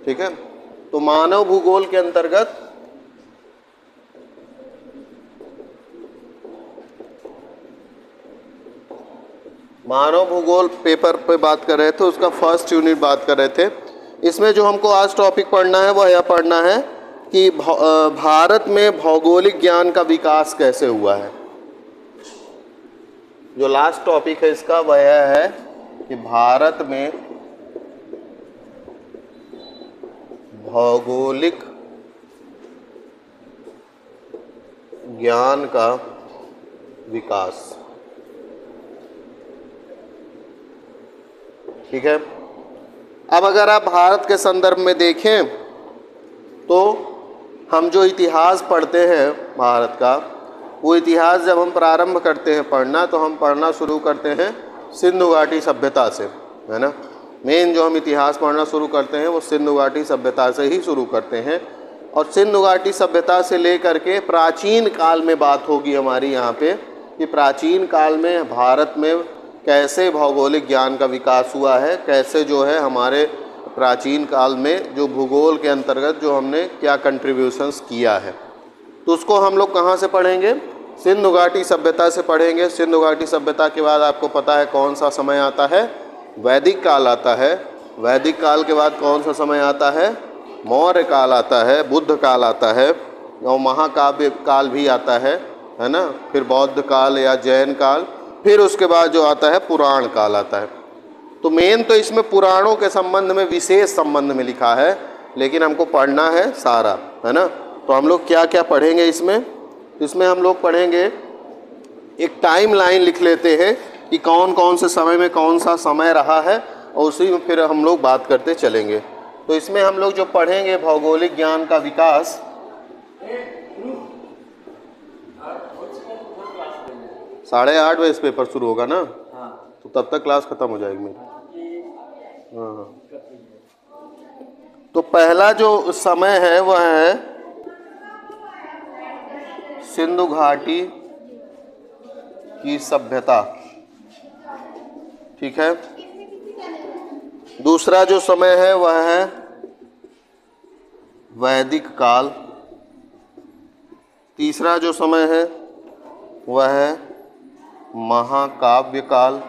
ठीक है। तो मानव भूगोल के अंतर्गत मानव भूगोल पेपर पे बात कर रहे थे, उसका फर्स्ट यूनिट बात कर रहे थे। इसमें जो हमको आज टॉपिक पढ़ना है वह यह पढ़ना है कि भारत में भौगोलिक ज्ञान का विकास कैसे हुआ है। जो लास्ट टॉपिक है इसका वह यह है कि भारत में भौगोलिक ज्ञान का विकास। ठीक है। अब अगर आप भारत के संदर्भ में देखें तो हम जो इतिहास पढ़ते हैं भारत का, वो इतिहास जब हम प्रारंभ करते हैं पढ़ना तो हम पढ़ना शुरू करते हैं सिंधु घाटी सभ्यता से, है ना। मेन जो हम इतिहास पढ़ना शुरू करते हैं वो सिंधु घाटी सभ्यता से ही शुरू करते हैं। और सिंधु घाटी सभ्यता से लेकर के प्राचीन काल में बात होगी हमारी यहाँ पे कि प्राचीन काल में भारत में कैसे भौगोलिक ज्ञान का विकास हुआ है, कैसे जो है हमारे प्राचीन काल में जो भूगोल के अंतर्गत जो हमने क्या कंट्रीब्यूशंस किया है। तो उसको हम लोग कहाँ से पढ़ेंगे? सिंधु घाटी सभ्यता से पढ़ेंगे। सिंधु घाटी सभ्यता के बाद आपको पता है कौन सा समय आता है? वैदिक काल आता है। वैदिक काल के बाद कौन सा समय आता है? मौर्य काल आता है, बुद्ध काल आता है और महाकाव्य काल भी आता है ना। फिर बौद्ध काल या जैन काल, फिर उसके बाद जो आता है पुराण काल आता है। तो मेन तो इसमें पुराणों के संबंध में विशेष संबंध में लिखा है, लेकिन हमको पढ़ना है सारा, है ना। तो हम लोग क्या क्या पढ़ेंगे इसमें हम लोग पढ़ेंगे, एक टाइम लाइन लिख लेते हैं कि कौन कौन से समय में कौन सा समय रहा है और उसी में फिर हम लोग बात करते चलेंगे। तो इसमें हम लोग जो पढ़ेंगे भौगोलिक ज्ञान का विकास, 8:30 बजे पेपर शुरू होगा ना। तो तब तक क्लास खत्म हो जाएगी मेरी। हाँ। तो पहला जो समय है वह है सिंधु घाटी की सभ्यता। ठीक है। दूसरा जो समय है वह है वैदिक काल। तीसरा जो समय है वह है महाकाव्य काल।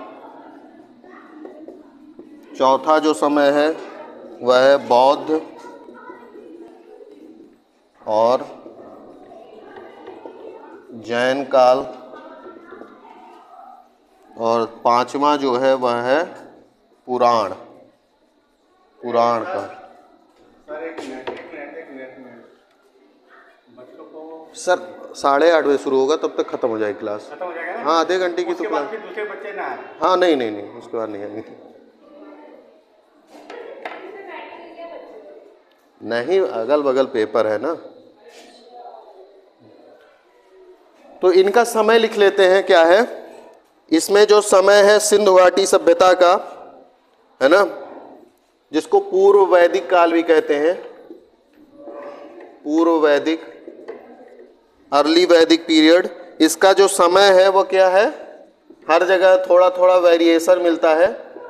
चौथा जो समय है वह है बौद्ध और जैन काल। और पांचवा जो है वह है पुराण काल। सर 8:30 बजे शुरू होगा, तब तक खत्म हो जाएगी क्लास। खत्म हो जाएगा ना? हाँ, आधे घंटे की तो क्लास। फिर दूसरे बच्चे ना आए? हाँ, नहीं, उसके बाद नहीं आएंगे। नहीं, अगल बगल पेपर है ना। तो इनका समय लिख लेते हैं। क्या है इसमें? जो समय है सिंधु घाटी सभ्यता का, है ना, जिसको पूर्व वैदिक काल भी कहते हैं। पूर्व वैदिक, अर्ली वैदिक पीरियड। इसका जो समय है वो क्या है? हर जगह थोड़ा थोड़ा वेरिएशन मिलता है,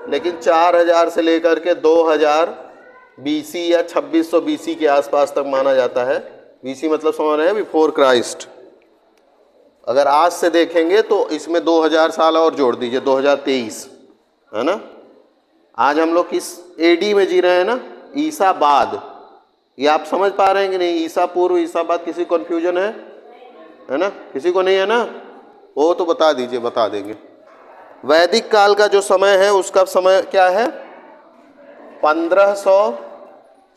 लेकिन 4000 से लेकर के 2000 BC या 2600 BC के आसपास तक माना जाता है। BC मतलब समझ रहे हैं, बिफोर क्राइस्ट। अगर आज से देखेंगे तो इसमें 2000 साल और जोड़ दीजिए, 2023, है ना। आज हम लोग किस AD में जी रहे हैं ना? ईसा बाद। ये आप समझ पा रहे हैं कि नहीं? ईसा पूर्व, ईसा बाद, किसी कन्फ्यूजन है ना? किसी को नहीं है ना? वो तो बता दीजिए, बता देंगे। वैदिक काल का जो समय है उसका समय क्या है? 1500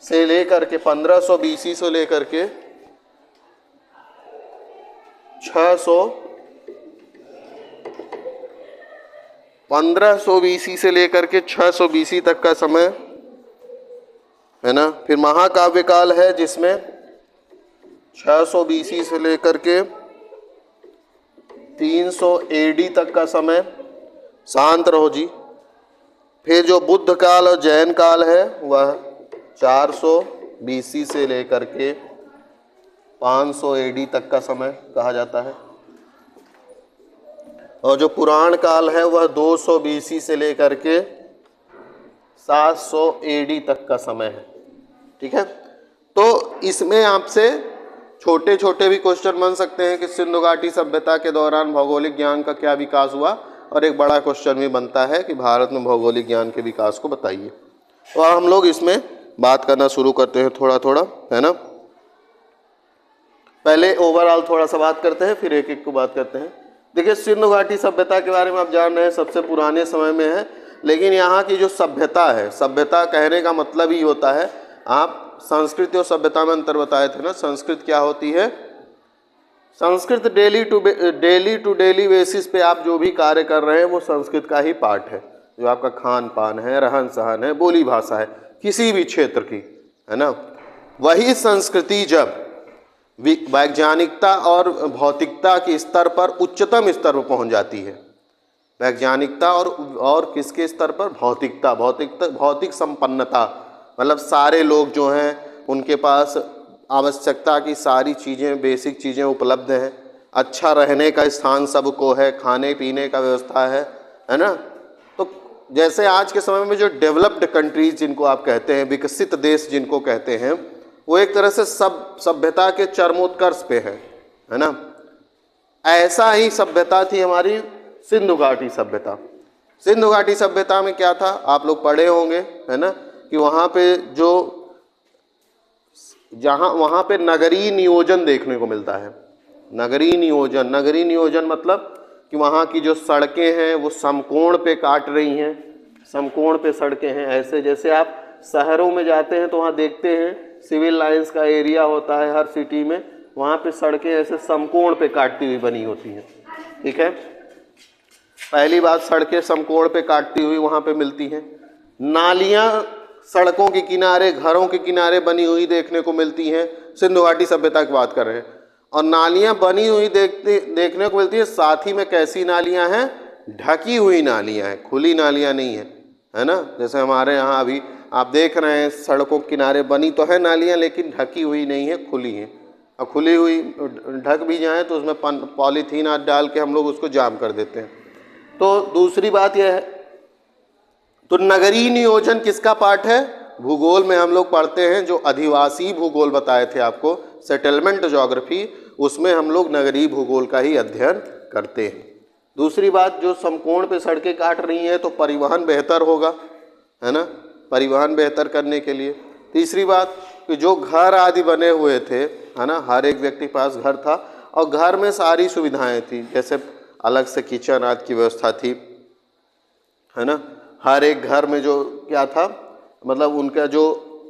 से लेकर के 1500 BC से लेकर के 1500 BC से लेकर के 600 BC तक का समय, है ना। फिर महाकाव्य काल है जिसमें 600 BC से लेकर के 300 AD तक का समय। शांत रहो जी। फिर जो बुद्ध काल और जैन काल है वह 400 BC से लेकर के 500 AD तक का समय कहा जाता है। और जो पुराण काल है वह 200 BC से लेकर के 700 AD तक का समय है। ठीक है। तो इसमें आपसे छोटे छोटे भी क्वेश्चन बन सकते हैं कि सिंधु घाटी सभ्यता के दौरान भौगोलिक ज्ञान का क्या विकास हुआ, और एक बड़ा क्वेश्चन भी बनता है कि भारत में भौगोलिक ज्ञान के विकास को बताइए। तो अब हम लोग इसमें बात करना शुरू करते हैं थोड़ा थोड़ा, है ना। पहले ओवरऑल थोड़ा सा बात करते हैं, फिर एक एक को बात करते हैं। देखिए, सिंधु घाटी सभ्यता के बारे में आप जान रहे हैं, सबसे पुराने समय में है, लेकिन यहाँ की जो सभ्यता है, सभ्यता कहने का मतलब ही होता है, आप संस्कृति और सभ्यता में अंतर बताए थे ना। संस्कृत क्या होती है? Sanskrit daily to daily basis पे आप जो भी कार्य कर रहे हैं वो संस्कृत का ही पार्ट है। जो आपका खान पान है, रहन सहन है, बोली भाषा है किसी भी क्षेत्र की, है ना। वही संस्कृति जब वैज्ञानिकता और भौतिकता के स्तर पर उच्चतम स्तर पर पहुंच जाती है, वैज्ञानिकता और किसके स्तर पर? भौतिक संपन्नता, मतलब सारे लोग जो हैं उनके पास आवश्यकता की सारी चीज़ें, बेसिक चीज़ें उपलब्ध हैं, अच्छा रहने का स्थान सबको है, खाने पीने का व्यवस्था है ना। तो जैसे आज के समय में जो डेवलप्ड कंट्रीज जिनको आप कहते हैं, विकसित देश जिनको कहते हैं, वो एक तरह से सब सभ्यता के चरमोत्कर्ष पे है ना। ऐसा ही सभ्यता थी हमारी सिंधु घाटी सभ्यता। सिंधु घाटी सभ्यता में क्या था, आप लोग पढ़े होंगे, है ना, कि वहाँ पे वहाँ पे नगरीय नियोजन देखने को मिलता है। नगरीय नियोजन मतलब कि वहाँ की जो सड़कें हैं वो समकोण पे काट रही हैं, समकोण पे सड़कें हैं। ऐसे जैसे आप शहरों में जाते हैं तो वहाँ देखते हैं सिविल लाइंस का एरिया होता है हर सिटी में, वहाँ पे सड़कें ऐसे समकोण पे काटती हुई बनी होती हैं, ठीक है। पहली बात, सड़कें समकोण पे काटती हुई वहाँ पे मिलती हैं। नालियाँ सड़कों के किनारे, घरों के किनारे बनी हुई देखने को मिलती हैं। सिंधु घाटी सभ्यता की बात कर रहे हैं। और नालियाँ बनी हुई देखने को मिलती है। साथ ही में कैसी नालियाँ हैं? ढकी हुई नालियाँ हैं, खुली नालियाँ नहीं है, है ना। जैसे हमारे यहाँ अभी आप देख रहे हैं सड़कों के किनारे बनी तो है नालियाँ, लेकिन ढकी हुई नहीं है, खुली हैं। और खुली हुई ढक भी जाएँ तो उसमें पॉलीथीन आदि डाल के हम लोग उसको जाम कर देते हैं। तो दूसरी बात यह है, तो नगरीय नियोजन किसका पार्ट है? भूगोल में हम लोग पढ़ते हैं, जो अधिवासी भूगोल बताए थे आपको, सेटलमेंट ज्योग्राफी, उसमें हम लोग नगरीय भूगोल का ही अध्ययन करते हैं। दूसरी बात, जो समकोण पे सड़कें काट रही हैं तो परिवहन बेहतर होगा, है ना, परिवहन बेहतर करने के लिए। तीसरी बात कि जो घर आदि बने हुए थे, है ना, हर एक व्यक्ति के पास घर था और घर में सारी सुविधाएं थी, जैसे अलग से किचन आदि की व्यवस्था थी, है ना। हर एक घर में जो क्या था, मतलब उनका जो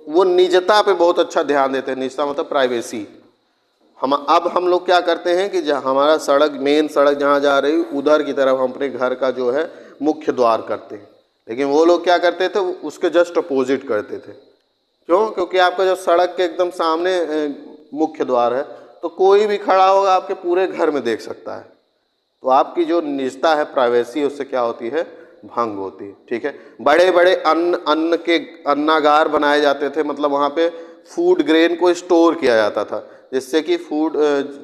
वो निजता पे बहुत अच्छा ध्यान देते हैं। निजता मतलब प्राइवेसी। अब हम लोग क्या करते हैं कि जहाँ हमारा सड़क, मेन सड़क जहाँ जा रही उधर की तरफ हम अपने घर का जो है मुख्य द्वार करते हैं, लेकिन वो लोग क्या करते थे, उसके जस्ट अपोजिट करते थे। क्यों? क्योंकि आपका जब सड़क के एकदम सामने मुख्य द्वार है तो कोई भी खड़ा होगा आपके पूरे घर में देख सकता है, तो आपकी जो निजता है, प्राइवेसी, उससे क्या होती है, भंग होती है, ठीक है। बड़े बड़े अन्न के अन्नागार बनाए जाते थे, मतलब वहाँ पे फूड ग्रेन को स्टोर किया जाता था, जिससे कि फूड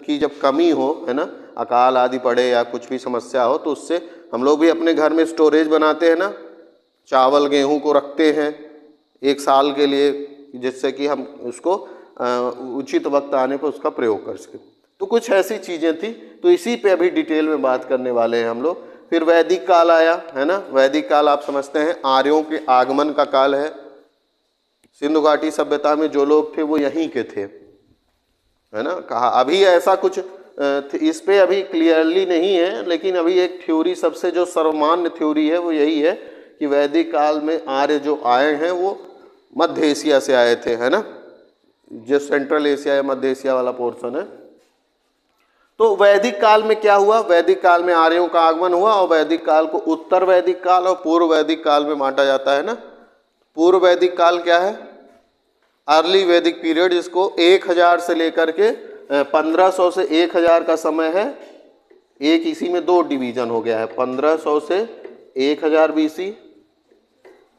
की जब कमी हो, है ना, अकाल आदि पड़े या कुछ भी समस्या हो, तो उससे हम लोग भी अपने घर में स्टोरेज बनाते हैं ना, चावल गेहूं को रखते हैं 1 साल के लिए, जिससे कि हम उसको उचित वक्त आने पर उसका प्रयोग कर सकें। तो कुछ ऐसी चीज़ें थी, तो इसी पे अभी डिटेल में बात करने वाले हैं हम लोग। फिर वैदिक काल आया, है ना। वैदिक काल आप समझते हैं आर्यों के आगमन का काल है। सिंधु घाटी सभ्यता में जो लोग थे वो यहीं के थे, है ना। कहा अभी ऐसा कुछ इस पे अभी क्लियरली नहीं है, लेकिन अभी एक थ्योरी, सबसे जो सर्वमान्य थ्योरी है वो यही है कि वैदिक काल में आर्य जो आए हैं वो मध्य एशिया से आए थे, है ना, जो सेंट्रल एशिया या मध्य एशिया वाला पोर्शन है। तो वैदिक काल में क्या हुआ? वैदिक काल में आर्यों का आगमन हुआ और वैदिक काल को उत्तर वैदिक काल और पूर्व वैदिक काल में बांटा जाता है ना। पूर्व वैदिक काल क्या है? अर्ली वैदिक पीरियड, जिसको 1000 से लेकर के 1500 से 1000 का समय है। एक इसी में 2 डिवीजन हो गया है, 1500 से 1000 BC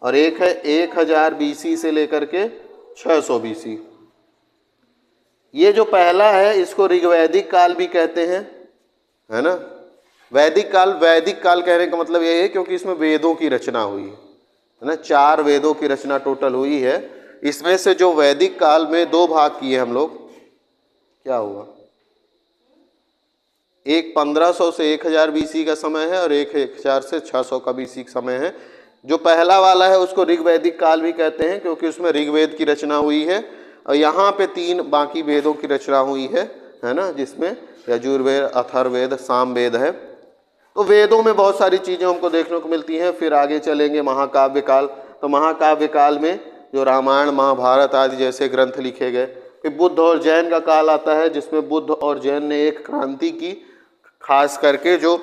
और एक है 1000 BC से लेकर के 600 BC। ये जो पहला है इसको ऋग्वैदिक काल भी कहते हैं, है ना। वैदिक काल कहने का मतलब ये है क्योंकि इसमें वेदों की रचना हुई है ना। 4 वेदों की रचना टोटल हुई है, इसमें से जो वैदिक काल में दो भाग किए हम लोग, क्या हुआ, एक 1500 से 1000 BC का समय है और एक 1000 से 600 का BC का समय है। जो पहला वाला है उसको ऋग्वैदिक काल भी कहते हैं, क्योंकि उसमें ऋग्वेद की रचना हुई है और यहाँ पे 3 बाकी वेदों की रचना हुई है ना, जिसमें यजुर्वेद, अथर्ववेद, सामवेद है। तो वेदों में बहुत सारी चीज़ें हमको देखने को मिलती हैं। फिर आगे चलेंगे महाकाव्य काल, तो महाकाव्य काल में जो रामायण, महाभारत आदि जैसे ग्रंथ लिखे गए। फिर बुद्ध और जैन का काल आता है, जिसमें बुद्ध और जैन ने एक क्रांति की, खास करके जो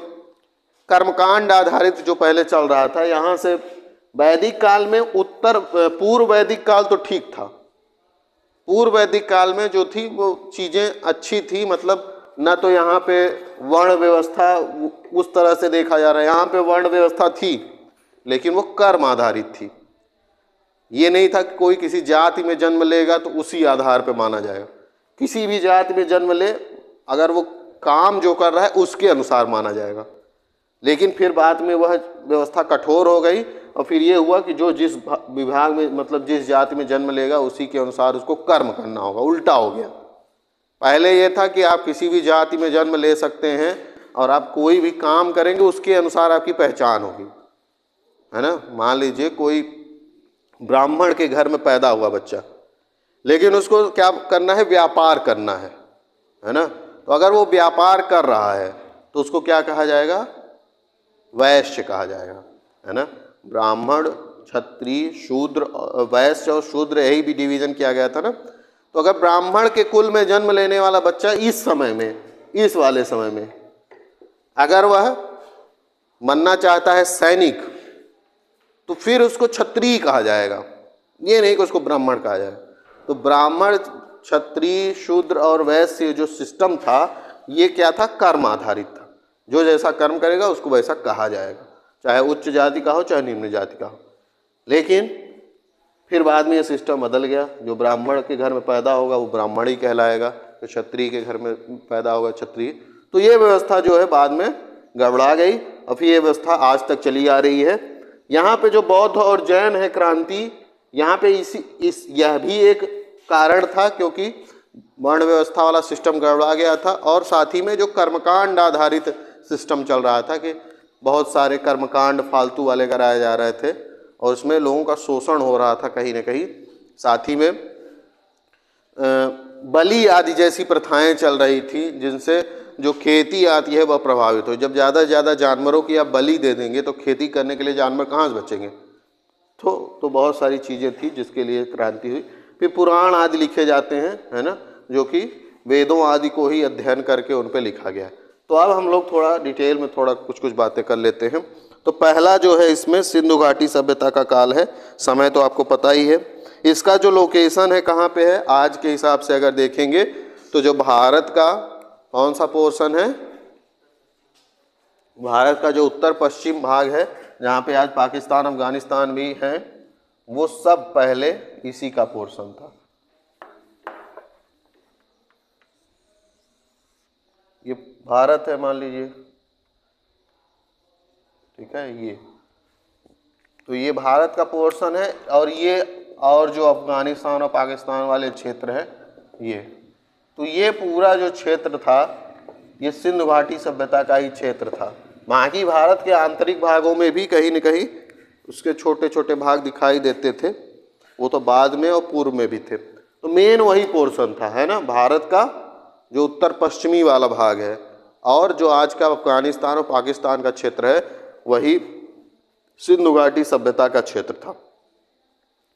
कर्मकांड आधारित जो पहले चल रहा था। यहाँ से वैदिक काल में पूर्व वैदिक काल तो ठीक था, पूर्व वैदिक काल में जो थी वो चीज़ें अच्छी थी, मतलब ना तो यहाँ पे वर्ण व्यवस्था उस तरह से देखा जा रहा है। यहाँ पे वर्ण व्यवस्था थी लेकिन वो कर्म आधारित थी। ये नहीं था कि कोई किसी जाति में जन्म लेगा तो उसी आधार पे माना जाएगा। किसी भी जाति में जन्म ले, अगर वो काम जो कर रहा है उसके अनुसार माना जाएगा। लेकिन फिर बाद में वह व्यवस्था कठोर हो गई और फिर ये हुआ कि जो जिस विभाग में, मतलब जिस जाति में जन्म लेगा उसी के अनुसार उसको कर्म करना होगा। उल्टा हो गया। पहले ये था कि आप किसी भी जाति में जन्म ले सकते हैं और आप कोई भी काम करेंगे उसके अनुसार आपकी पहचान होगी, है ना। मान लीजिए कोई ब्राह्मण के घर में पैदा हुआ बच्चा, लेकिन उसको क्या करना है, व्यापार करना है ना। तो अगर वो व्यापार कर रहा है तो उसको क्या कहा जाएगा, वैश्य कहा जाएगा, है ना। ब्राह्मण, क्षत्रिय, शूद्र, वैश्य और शूद्र, यही भी डिवीजन किया गया था ना। तो अगर ब्राह्मण के कुल में जन्म लेने वाला बच्चा इस समय में, इस वाले समय में अगर वह बनना चाहता है सैनिक, तो फिर उसको क्षत्रिय कहा जाएगा, ये नहीं कि उसको ब्राह्मण कहा जाए। तो ब्राह्मण, क्षत्रिय, शूद्र और वैश्य जो सिस्टम था, ये क्या था, कर्म आधारित था। जो जैसा कर्म करेगा उसको वैसा कहा जाएगा, चाहे उच्च जाति का हो चाहे निम्न जाति का हो। लेकिन फिर बाद में ये सिस्टम बदल गया। जो ब्राह्मण के घर में पैदा होगा वो ब्राह्मण ही कहलाएगा, तो क्षत्रिय के घर में पैदा होगा क्षत्रिय। तो ये व्यवस्था जो है बाद में गड़बड़ा गई और फिर ये व्यवस्था आज तक चली आ रही है। यहाँ पे जो बौद्ध और जैन है क्रांति, यहाँ पे यह भी एक कारण था, क्योंकि वर्ण व्यवस्था वाला सिस्टम गड़बड़ा गया था और साथ ही में जो कर्मकांड आधारित सिस्टम चल रहा था कि बहुत सारे कर्मकांड फालतू वाले कराए जा रहे थे और उसमें लोगों का शोषण हो रहा था कहीं ना कहीं। साथ ही में बलि आदि जैसी प्रथाएं चल रही थी, जिनसे जो खेती आती है वह प्रभावित हो। जब ज़्यादा से ज़्यादा जानवरों की आप बलि दे देंगे तो खेती करने के लिए जानवर कहाँ से बचेंगे। तो बहुत सारी चीज़ें थी जिसके लिए क्रांति हुई। फिर पुराण आदि लिखे जाते हैं, है ना, जो कि वेदों आदि को ही अध्ययन करके उन पर लिखा गया। तो अब हम लोग थोड़ा डिटेल में थोड़ा कुछ बातें कर लेते हैं। तो पहला जो है इसमें सिंधु घाटी सभ्यता का काल है। समय तो आपको पता ही है। इसका जो लोकेशन है कहाँ पे है, आज के हिसाब से अगर देखेंगे तो जो भारत का कौन सा पोर्शन है, भारत का जो उत्तर पश्चिम भाग है, जहाँ पे आज पाकिस्तान, अफगानिस्तान भी हैं, वो सब पहले इसी का पोर्शन था। ये भारत है मान लीजिए, ठीक है, ये तो ये भारत का पोर्शन है और ये, और जो अफगानिस्तान और पाकिस्तान वाले क्षेत्र है ये, तो ये पूरा जो क्षेत्र था ये सिंधु घाटी सभ्यता का ही क्षेत्र था। बाकी भारत के आंतरिक भागों में भी कहीं न कहीं उसके छोटे छोटे भाग दिखाई देते थे, वो तो बाद में और पूर्व में भी थे। तो मेन वही पोर्शन था, है ना, भारत का जो उत्तर पश्चिमी वाला भाग है और जो आज का अफगानिस्तान और पाकिस्तान का क्षेत्र है वही सिंधु घाटी सभ्यता का क्षेत्र था,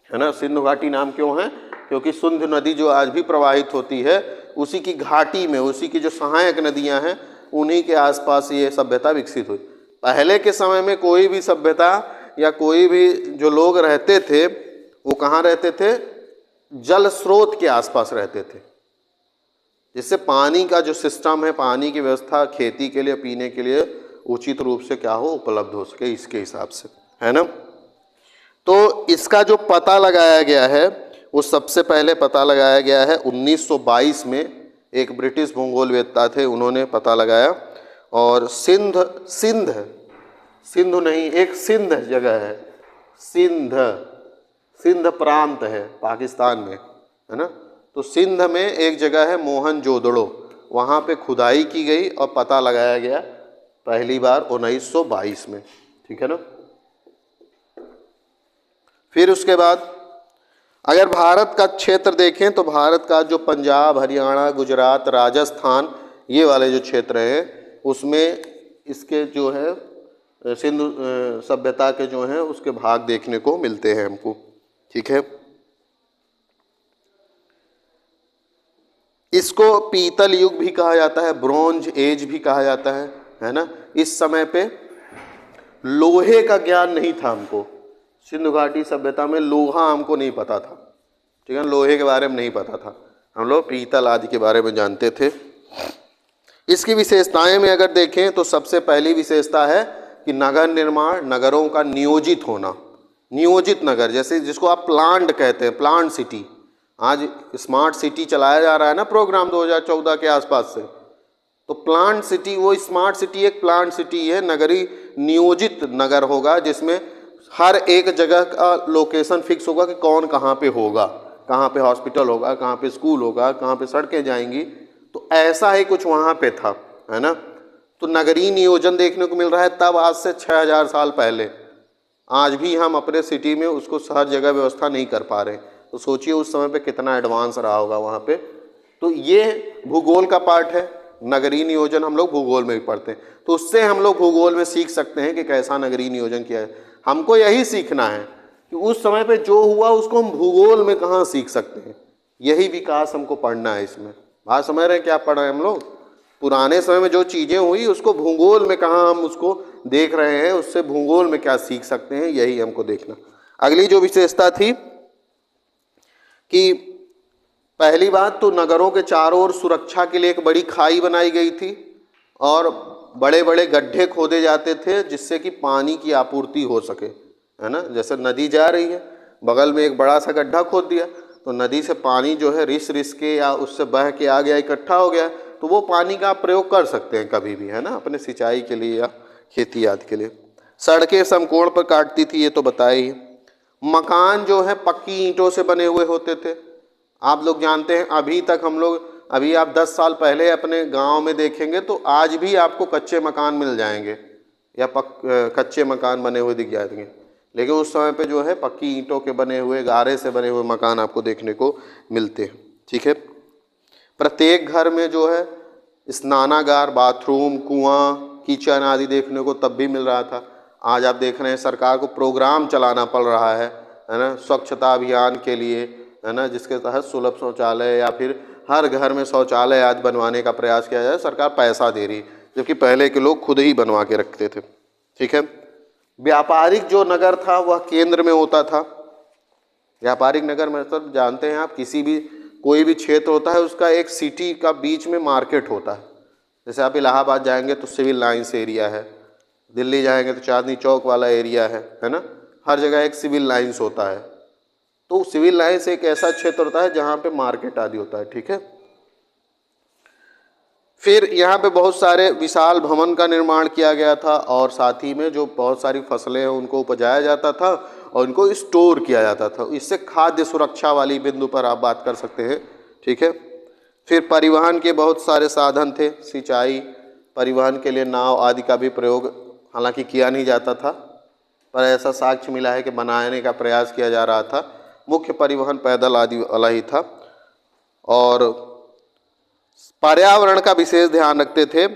है ना। सिंधु घाटी नाम क्यों है, क्योंकि सिंधु नदी जो आज भी प्रवाहित होती है उसी की घाटी में, उसी की जो सहायक नदियां हैं उन्हीं के आसपास ये सभ्यता विकसित हुई। पहले के समय में कोई भी सभ्यता या कोई भी जो लोग रहते थे वो कहाँ रहते थे, जल स्रोत के आसपास रहते थे, जिससे पानी का जो सिस्टम है, पानी की व्यवस्था खेती के लिए, पीने के लिए उचित रूप से क्या हो, उपलब्ध हो सके, इसके हिसाब से, है ना। तो इसका जो पता लगाया गया है वो सबसे पहले पता लगाया गया है 1922 में। एक ब्रिटिश भूगोलवेत्ता थे, उन्होंने पता लगाया। और सिंधु नहीं, एक सिंध जगह है, सिंध प्रांत है पाकिस्तान में, है ना। तो सिंध में एक जगह है मोहनजोदड़ो, वहाँ पे खुदाई की गई और पता लगाया गया पहली बार 1922 में, ठीक है ना। फिर उसके बाद अगर भारत का क्षेत्र देखें तो भारत का जो पंजाब, हरियाणा, गुजरात, राजस्थान, ये वाले जो क्षेत्र हैं उसमें इसके जो है सिंधु सभ्यता के जो हैं उसके भाग देखने को मिलते हैं हमको, ठीक है। इसको पीतल युग भी कहा जाता है, ब्रॉन्ज एज भी कहा जाता है ना। इस समय पे लोहे का ज्ञान नहीं था हमको, सिंधु घाटी सभ्यता में लोहा हमको नहीं पता था, ठीक है, लोहे के बारे में नहीं पता था, हम लोग पीतल आदि के बारे में जानते थे। इसकी विशेषताएं में अगर देखें तो सबसे पहली विशेषता है कि नगर निर्माण, नगरों का नियोजित होना, नियोजित नगर, जैसे जिसको आप प्लान्ड कहते हैं, प्लान्ट सिटी। आज स्मार्ट सिटी चलाया जा रहा है ना प्रोग्राम 2014 के आसपास से, तो प्लान्ट सिटी, वो स्मार्ट सिटी एक प्लान्ट सिटी है, नगरी नियोजित नगर होगा जिसमें हर एक जगह का लोकेशन फिक्स होगा कि कौन कहाँ पे होगा, कहाँ पे हॉस्पिटल होगा, कहाँ पे स्कूल होगा, कहाँ पे सड़कें जाएंगी। तो ऐसा ही कुछ वहाँ पे था, है ना। तो नगरीय नियोजन देखने को मिल रहा है तब, आज से 6000 साल पहले। आज भी हम अपने सिटी में उसको हर जगह व्यवस्था नहीं कर पा रहे, तो सोचिए उस समय पे कितना एडवांस रहा होगा वहाँ पे। तो ये भूगोल का पार्ट है, नगरीय नियोजन हम लोग भूगोल में भी पढ़ते हैं, तो उससे हम लोग भूगोल में सीख सकते हैं कि कैसा नगरीय नियोजन किया है। हमको यही सीखना है कि उस समय पे जो हुआ उसको हम भूगोल में कहाँ सीख सकते हैं, यही विकास हमको पढ़ना है इसमें। बात समझ रहे हैं क्या पढ़ रहे हैं हम लोग? पुराने समय में जो चीज़ें हुई उसको भूगोल में कहाँ हम उसको देख रहे हैं, उससे भूगोल में क्या सीख सकते हैं, यही हमको देखना। अगली जो विशेषता थी कि पहली बात तो नगरों के चारों ओर सुरक्षा के लिए एक बड़ी खाई बनाई गई थी और बड़े बड़े गड्ढे खोदे जाते थे जिससे कि पानी की आपूर्ति हो सके, है ना। जैसे नदी जा रही है, बगल में एक बड़ा सा गड्ढा खोद दिया तो नदी से पानी जो है रिस के या उससे बह के आ गया, इकट्ठा हो गया, तो वो पानी का आप प्रयोग कर सकते हैं कभी भी, है ना, अपने सिंचाई के लिए या खेती आदि के लिए। सड़कें समकोण पर काटती थी, ये तो बताया ही। मकान जो है पक्की ईंटों से बने हुए होते थे। आप लोग जानते हैं अभी तक हम लोग, अभी आप 10 साल पहले अपने गांव में देखेंगे तो आज भी आपको कच्चे मकान मिल जाएंगे या कच्चे मकान बने हुए दिख जाएंगे, लेकिन उस समय पे जो है पक्की ईंटों के बने हुए, गारे से बने हुए मकान आपको देखने को मिलते हैं, ठीक है। प्रत्येक घर में जो है स्नानागार, बाथरूम, कुआं, किचन आदि देखने को तब भी मिल रहा था। आज आप देख रहे हैं सरकार को प्रोग्राम चलाना पड़ रहा है ना, स्वच्छता अभियान के लिए, है ना, जिसके तहत सुलभ शौचालय या फिर हर घर में शौचालय आदि बनवाने का प्रयास किया जाए। सरकार पैसा दे रही, जबकि पहले के लोग खुद ही बनवा के रखते थे, ठीक है। व्यापारिक जो नगर था वह केंद्र में होता था। व्यापारिक नगर मतलब जानते हैं आप, किसी भी कोई भी क्षेत्र होता है उसका एक सिटी का बीच में मार्केट होता है। जैसे आप इलाहाबाद जाएंगे तो सिविल लाइन्स एरिया है, दिल्ली जाएंगे तो चांदनी चौक वाला एरिया है ना, हर जगह एक सिविल लाइन्स होता है। तो सिविल लाइन्स एक ऐसा क्षेत्र होता है जहाँ पे मार्केट आदि होता है, ठीक है। फिर यहाँ पे बहुत सारे विशाल भवन का निर्माण किया गया था और साथ ही में जो बहुत सारी फसलें हैं उनको उपजाया जाता था और उनको स्टोर किया जाता था। इससे खाद्य सुरक्षा वाली बिंदु पर आप बात कर सकते हैं, ठीक है। फिर परिवहन के बहुत सारे साधन थे, सिंचाई, परिवहन के लिए नाव आदि का भी प्रयोग हालांकि किया नहीं जाता था, पर ऐसा साक्ष्य मिला है कि बनाने का प्रयास किया जा रहा था। मुख्य परिवहन पैदल आदि वाला ही था और पर्यावरण का विशेष ध्यान रखते थे।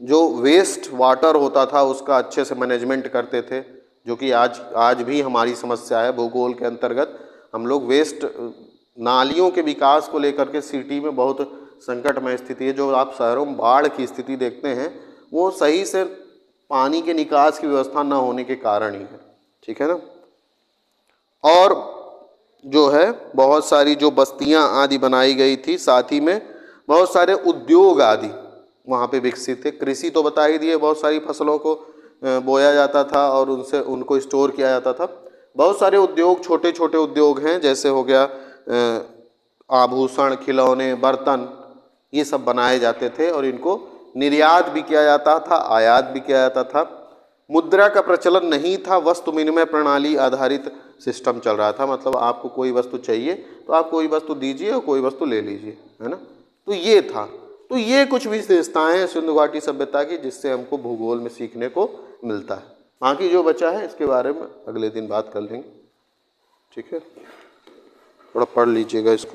जो वेस्ट वाटर होता था उसका अच्छे से मैनेजमेंट करते थे, जो कि आज भी हमारी समस्या है। भूगोल के अंतर्गत हम लोग वेस्ट नालियों के विकास को लेकर के सिटी में बहुत संकटमय स्थिति है। जो आप शहरों में बाढ़ की स्थिति देखते हैं वो सही से पानी के निकास की व्यवस्था न होने के कारण ही है, ठीक है ना। और जो है बहुत सारी जो बस्तियां आदि बनाई गई थी, साथ ही में बहुत सारे उद्योग आदि वहाँ पे विकसित थे। कृषि तो बता ही दिए, बहुत सारी फसलों को बोया जाता था और उनसे उनको स्टोर किया जाता था। बहुत सारे उद्योग, छोटे छोटे उद्योग हैं, जैसे हो गया आभूषण, खिलौने, बर्तन, ये सब बनाए जाते थे और इनको निर्यात भी किया जाता था, आयात भी किया जाता था। मुद्रा का प्रचलन नहीं था, वस्तु विनिमय प्रणाली आधारित सिस्टम चल रहा था। मतलब आपको कोई वस्तु चाहिए तो आप कोई वस्तु दीजिए और कोई वस्तु ले लीजिए, है ना। तो ये था। तो ये कुछ विशेषताएं हैं सिंधु घाटी सभ्यता की जिससे हमको भूगोल में सीखने को मिलता है। बाकी जो बचा है इसके बारे में अगले दिन बात कर लेंगे, ठीक है। थोड़ा पढ़ लीजिएगा इसको।